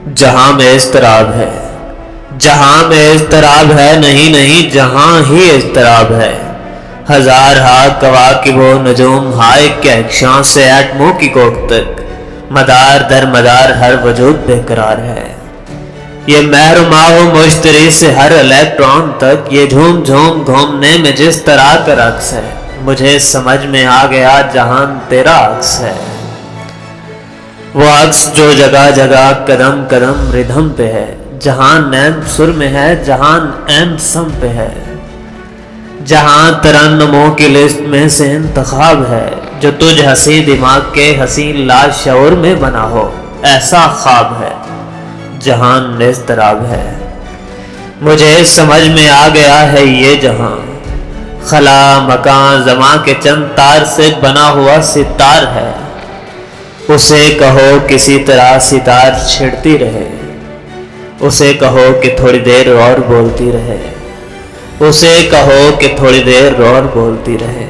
جہاں میں اضطراب ہے، جہاں میں اضطراب ہے، نہیں نہیں جہاں ہی اضطراب ہے۔ ہزار ہا کواکب و نجوم ہائے کیا ایک شان سے ایٹموں کی کوکھ تک، مدار در مدار ہر وجود بے قرار ہے۔ یہ مہر و ماہ و مشتری سے ہر الیکٹران تک، یہ جھوم جھوم گھومنے میں جس طرح کا رقص ہے، مجھے سمجھ میں آ گیا جہان تیرا عکس ہے۔ وہ عکس جو جگہ جگہ قدم قدم ردھم پہ ہے، جہان نیم سر میں ہے، جہان ایم سم پہ ہے۔ جہاں ترنموں کی لسٹ میں سے انتخاب ہے، جو تجھ ہنسی دماغ کے حسین لاشعور میں بنا ہو، ایسا خواب ہے۔ جہان اضطراب ہے، مجھے سمجھ میں آ گیا ہے یہ جہاں، خلا مکان زماں کے چند تار سے بنا ہوا ستار ہے۔ اسے کہو کسی طرح ستار چھڑتی رہے، اسے کہو کہ تھوڑی دیر اور بولتی رہے، اسے کہو کہ تھوڑی دیر اور بولتی رہے۔